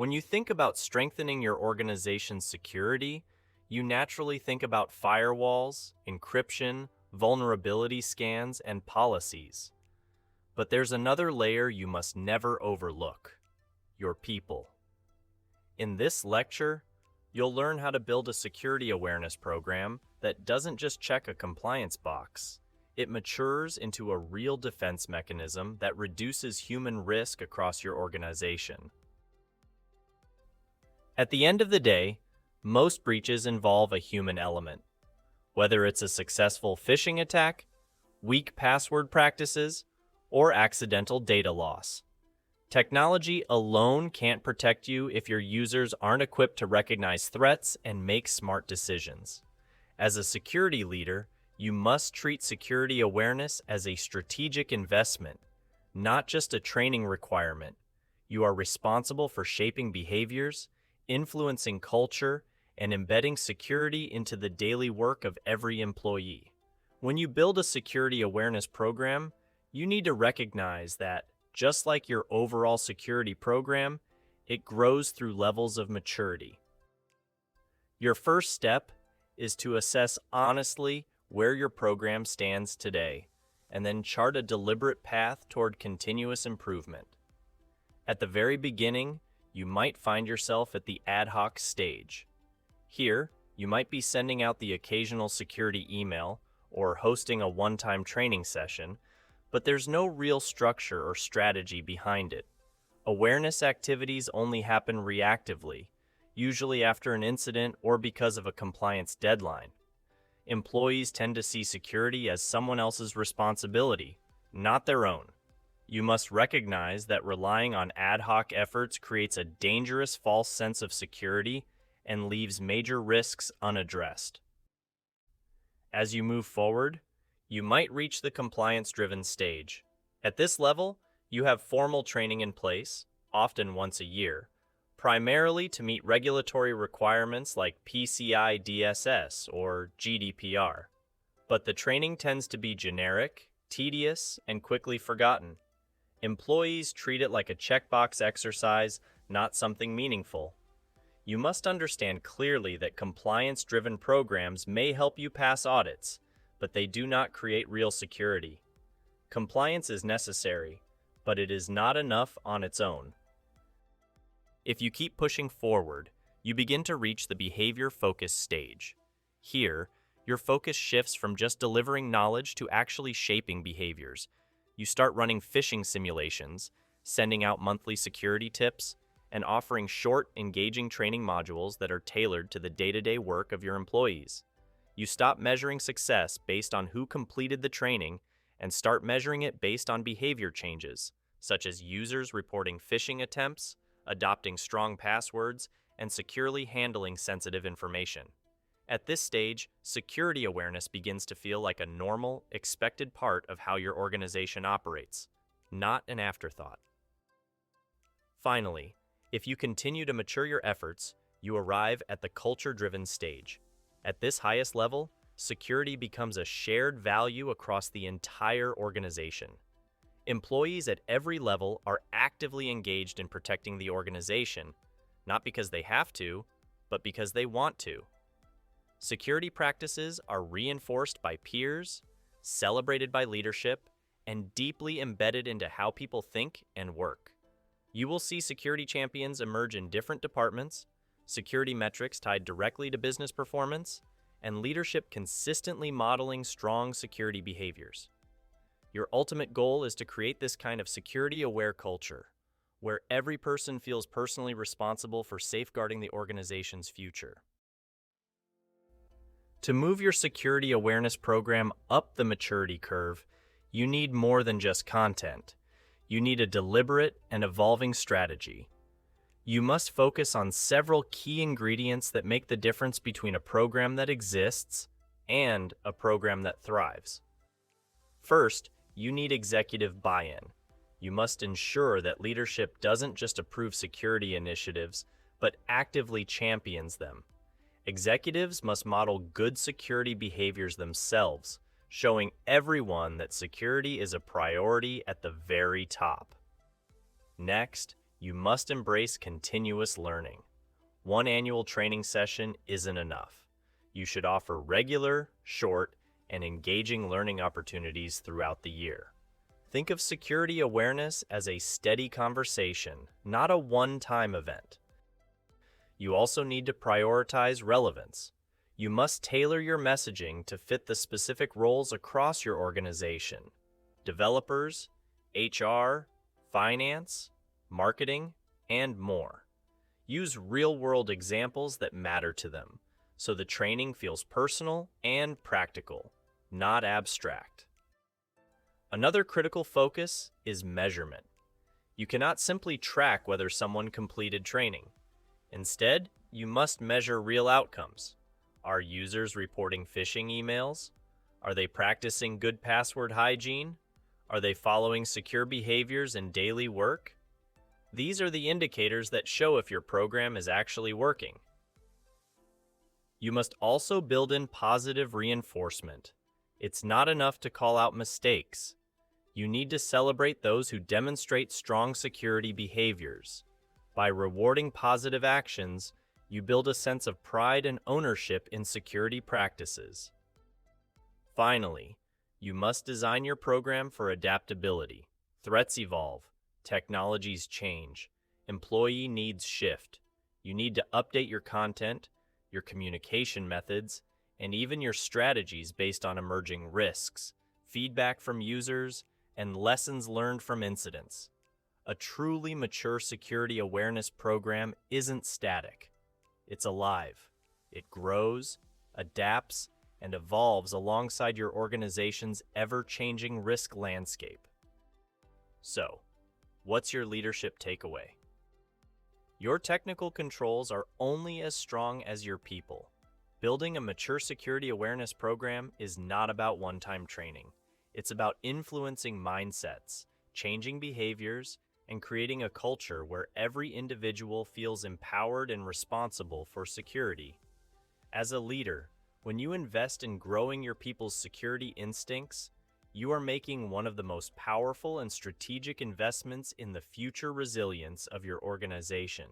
When you think about strengthening your organization's security, you naturally think about firewalls, encryption, vulnerability scans, and policies. But there's another layer you must never overlook: your people. In this lecture, you'll learn how to build a security awareness program that doesn't just check a compliance box. It matures into a real defense mechanism that reduces human risk across your organization. At the end of the day, most breaches involve a human element. Whether it's a successful phishing attack, weak password practices, or accidental data loss. Technology alone can't protect you if your users aren't equipped to recognize threats and make smart decisions. As a security leader, you must treat security awareness as a strategic investment, not just a training requirement. You are responsible for shaping behaviors, influencing culture, and embedding security into the daily work of every employee. When you build a security awareness program, you need to recognize that, just like your overall security program, it grows through levels of maturity. Your first step is to assess honestly where your program stands today, and then chart a deliberate path toward continuous improvement. At the very beginning, you might find yourself at the ad hoc stage. Here, you might be sending out the occasional security email or hosting a one-time training session, but there's no real structure or strategy behind it. Awareness activities only happen reactively, usually after an incident or because of a compliance deadline. Employees tend to see security as someone else's responsibility, not their own. You must recognize that relying on ad hoc efforts creates a dangerous false sense of security and leaves major risks unaddressed. As you move forward, you might reach the compliance-driven stage. At this level, you have formal training in place, often once a year, primarily to meet regulatory requirements like PCI DSS or GDPR. But the training tends to be generic, tedious, and quickly forgotten. Employees treat it like a checkbox exercise, not something meaningful. You must understand clearly that compliance-driven programs may help you pass audits, but they do not create real security. Compliance is necessary, but it is not enough on its own. If you keep pushing forward, you begin to reach the behavior-focused stage. Here, your focus shifts from just delivering knowledge to actually shaping behaviors. You start running phishing simulations, sending out monthly security tips, and offering short, engaging training modules that are tailored to the day-to-day work of your employees. You stop measuring success based on who completed the training and start measuring it based on behavior changes, such as users reporting phishing attempts, adopting strong passwords, and securely handling sensitive information. At this stage, security awareness begins to feel like a normal, expected part of how your organization operates, not an afterthought. Finally, if you continue to mature your efforts, you arrive at the culture-driven stage. At this highest level, security becomes a shared value across the entire organization. Employees at every level are actively engaged in protecting the organization, not because they have to, but because they want to. Security practices are reinforced by peers, celebrated by leadership, and deeply embedded into how people think and work. You will see security champions emerge in different departments, security metrics tied directly to business performance, and leadership consistently modeling strong security behaviors. Your ultimate goal is to create this kind of security-aware culture, where every person feels personally responsible for safeguarding the organization's future. To move your security awareness program up the maturity curve, you need more than just content. You need a deliberate and evolving strategy. You must focus on several key ingredients that make the difference between a program that exists and a program that thrives. First, you need executive buy-in. You must ensure that leadership doesn't just approve security initiatives, but actively champions them. Executives must model good security behaviors themselves, showing everyone that security is a priority at the very top. Next, You must embrace continuous learning. One annual training session isn't enough. You should offer regular, short, and engaging learning opportunities throughout the year. Think of security awareness as a steady conversation, not a one-time event. You also need to prioritize relevance. You must tailor your messaging to fit the specific roles across your organization: developers, HR, finance, marketing, and more. Use real-world examples that matter to them, so the training feels personal and practical, not abstract. Another critical focus is measurement. You cannot simply track whether someone completed training. Instead, you must measure real outcomes. Are users reporting phishing emails? Are they practicing good password hygiene? Are they following secure behaviors in daily work? These are the indicators that show if your program is actually working. You must also build in positive reinforcement. It's not enough to call out mistakes. You need to celebrate those who demonstrate strong security behaviors. By rewarding positive actions, you build a sense of pride and ownership in security practices. Finally, you must design your program for adaptability. Threats evolve, technologies change, employee needs shift. You need to update your content, your communication methods, and even your strategies based on emerging risks, feedback from users, and lessons learned from incidents. A truly mature security awareness program isn't static. It's alive. It grows, adapts, and evolves alongside your organization's ever-changing risk landscape. So, what's your leadership takeaway? Your technical controls are only as strong as your people. Building a mature security awareness program is not about one-time training. It's about influencing mindsets, changing behaviors, and creating a culture where every individual feels empowered and responsible for security. As a leader, when you invest in growing your people's security instincts, you are making one of the most powerful and strategic investments in the future resilience of your organization.